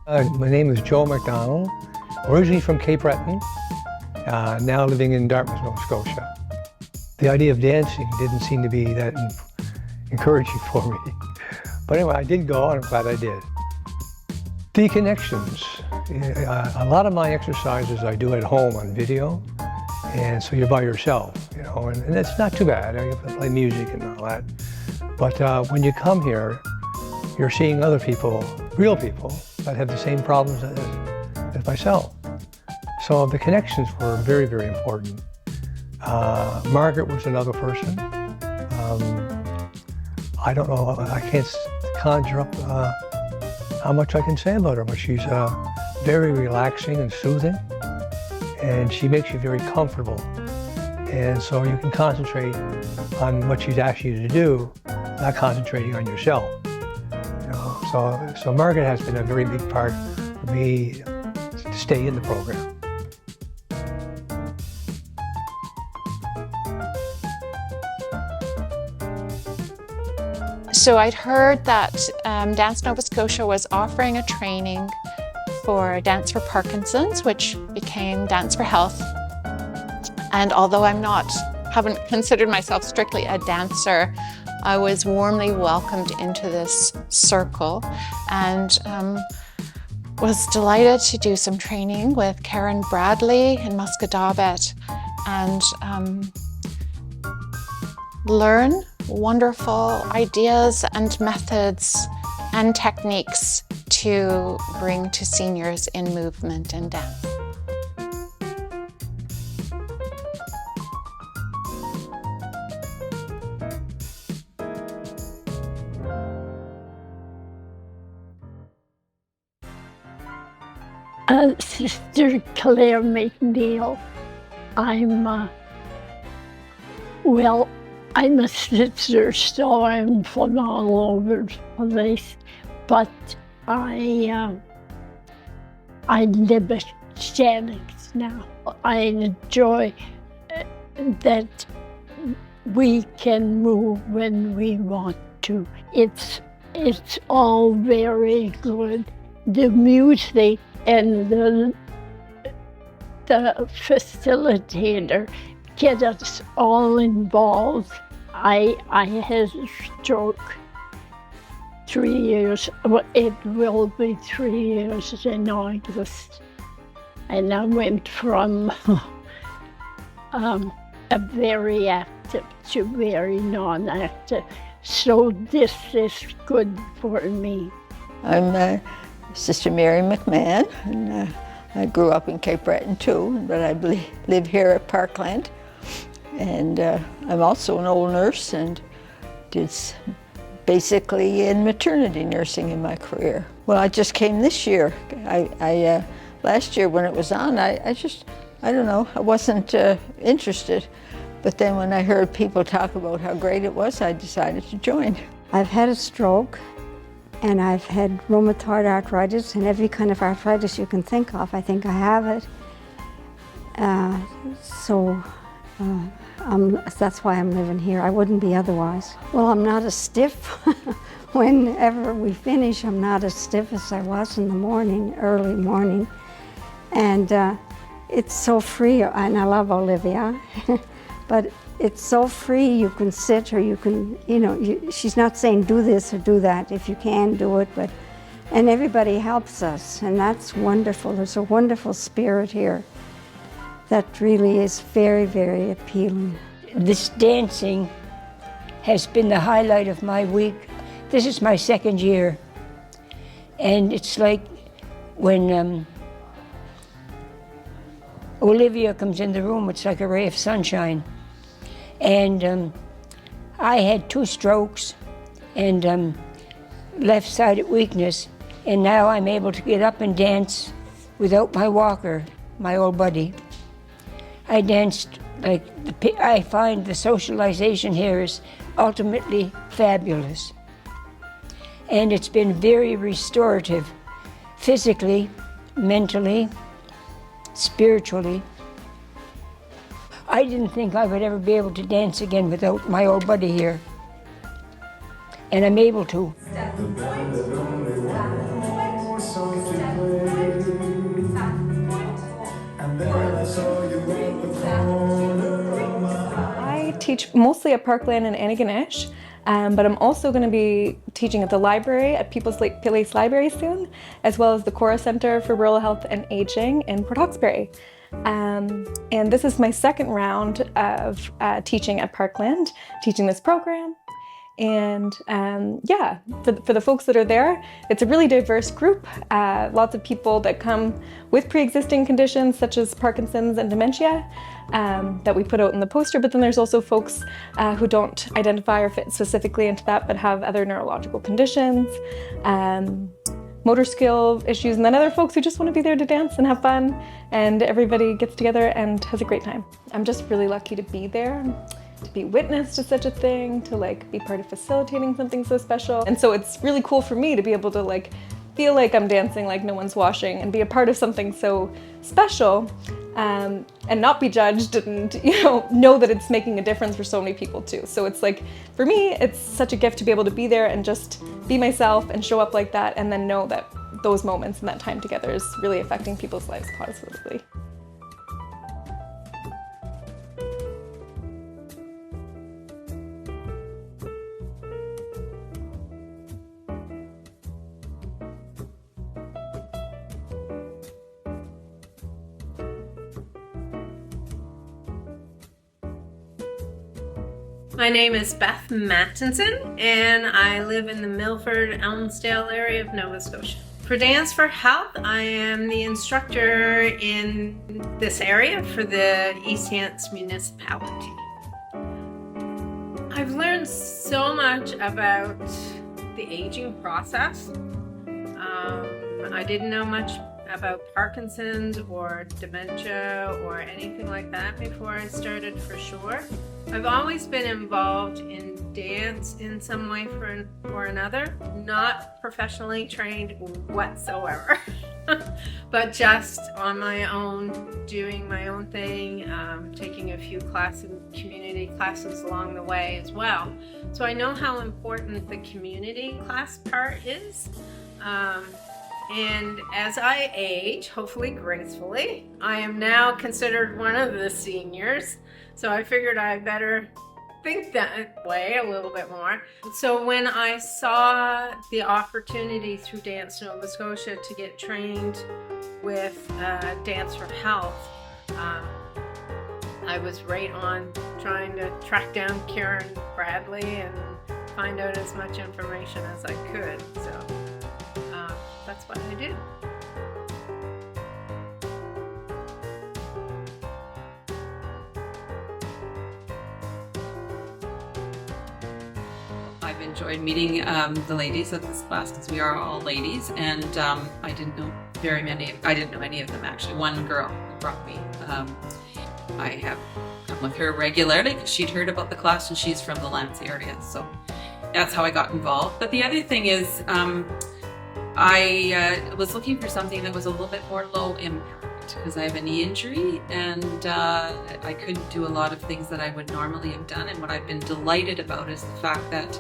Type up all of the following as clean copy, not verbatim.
My name is Joe McDonald, originally from Cape Breton, now living in Dartmouth, Nova Scotia. The idea of dancing didn't seem to be that encouraging for me. But anyway, I did go, and I'm glad I did. The connections. A lot of my exercises I do at home on video, and so you're by yourself, you know, and it's not too bad. I have to play music and all that. But when you come here, you're seeing other people, real people, that have the same problems as myself. So the connections were very, very important. Margaret was another person. I don't know, I can't conjure up how much I can say about her, but she's very relaxing and soothing, and she makes you very comfortable. And so you can concentrate on what she's asking you to do, not concentrating on yourself. You know, so Margaret has been a very big part for me to stay in the program. So I'd heard that Dance Nova Scotia was offering a training for Dance for Parkinson's, which became Dance for Health. And although haven't considered myself strictly a dancer, I was warmly welcomed into this circle and was delighted to do some training with Karen Bradley in Musquodoboit and learn wonderful ideas and methods and techniques to bring to seniors in movement and dance. Sister Claire McNeil. I'm a sister, so I'm from all over the place, but I live at Shannons now. I enjoy that we can move when we want to. It's all very good. The music and the facilitator get us all involved. I had a stroke 3 years, well, it will be 3 years in August. And I went from a very active to very non-active. So this is good for me. I'm Sister Mary McMahon, and I grew up in Cape Breton too, but I live here at Parkland. And I'm also an old nurse and did basically in maternity nursing in my career. Well, I just came this year. Last year when it was on, I don't know, I wasn't interested. But then when I heard people talk about how great it was, I decided to join. I've had a stroke, and I've had rheumatoid arthritis, and every kind of arthritis you can think of, I think I have it. That's why I'm living here. I wouldn't be otherwise. Well, I'm not as stiff. Whenever we finish, I'm not as stiff as I was in the morning, early morning. And it's so free, and I love Olivia, but it's so free. You can sit or you can, she's not saying do this or do that. If you can, do it, and everybody helps us, and that's wonderful. There's a wonderful spirit here that really is very, very appealing. This dancing has been the highlight of my week. This is my second year, and it's like when Olivia comes in the room, it's like a ray of sunshine. And I had 2 strokes and left-sided weakness, and now I'm able to get up and dance without my walker, my old buddy. I danced I find the socialization here is ultimately fabulous. And it's been very restorative, physically, mentally, spiritually. I didn't think I would ever be able to dance again without my old buddy here. And I'm able to. I teach mostly at Parkland and Antigonish, but I'm also going to be teaching at the library at People's Place Library soon, as well as the Cora Centre for Rural Health and Aging in Port Hawkesbury. And this is my second round of teaching at Parkland, teaching this program. And yeah, for the folks that are there, it's a really diverse group. Lots of people that come with pre-existing conditions such as Parkinson's and dementia that we put out in the poster, but then there's also folks who don't identify or fit specifically into that but have other neurological conditions, motor skill issues, and then other folks who just want to be there to dance and have fun, and everybody gets together and has a great time. I'm just really lucky to be there, to be witness to such a thing, to like be part of facilitating something so special. And so it's really cool for me to be able to like feel like I'm dancing like no one's watching and be a part of something so special, and not be judged, and know that it's making a difference for so many people too. So it's like, for me, it's such a gift to be able to be there and just be myself and show up like that, and then know that those moments and that time together is really affecting people's lives positively. My name is Beth Mattinson, and I live in the Milford-Elmsdale area of Nova Scotia. For Dance for Health, I am the instructor in this area for the East Hants municipality. I've learned so much about the aging process. I didn't know much about Parkinson's or dementia or anything like that before I started, for sure. I've always been involved in dance in some way or another, not professionally trained whatsoever, but just on my own, doing my own thing, taking a few community classes along the way as well. So I know how important the community class part is. And as I age, hopefully gracefully, I am now considered one of the seniors. So I figured I better think that way a little bit more. So when I saw the opportunity through Dance Nova Scotia to get trained with Dance for Health, I was right on trying to track down Karen Bradley and find out as much information as I could. So that's what I did. I've enjoyed meeting the ladies of this class because we are all ladies, and I didn't know any of them actually. One girl brought me. I have come with her regularly because she'd heard about the class and she's from the Lance area, so that's how I got involved. But the other thing is, I was looking for something that was a little bit more low impact because I have a knee injury, and I couldn't do a lot of things that I would normally have done. And what I've been delighted about is the fact that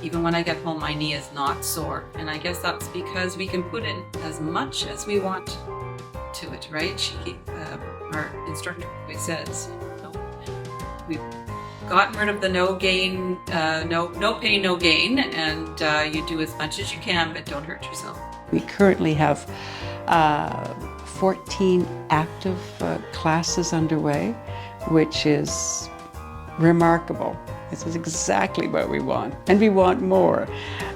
even when I get home, my knee is not sore. And I guess that's because we can put in as much as we want to it, right? Our instructor always says, we've gotten rid of the no pain, no gain, and you do as much as you can, but don't hurt yourself. We currently have 14 active classes underway, which is remarkable. This is exactly what we want, and we want more.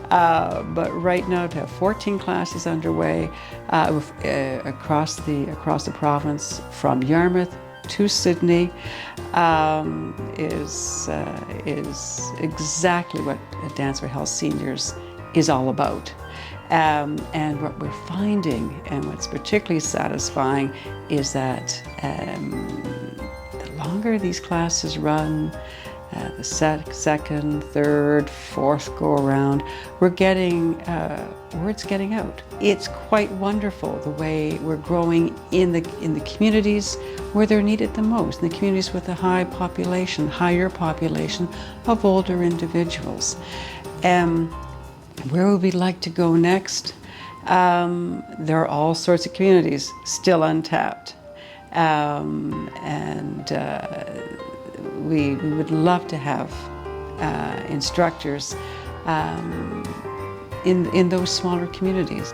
But right now, to have 14 classes underway across the province, from Yarmouth to Sydney, is exactly what Dance for Health Seniors is all about. And what we're finding, and what's particularly satisfying, is that the longer these classes run, the second, third, fourth go around, we're getting word's getting out. It's quite wonderful the way we're growing in the communities where they're needed the most, in the communities with a higher population of older individuals. Where would we like to go next? There are all sorts of communities still untapped. We would love to have instructors in those smaller communities.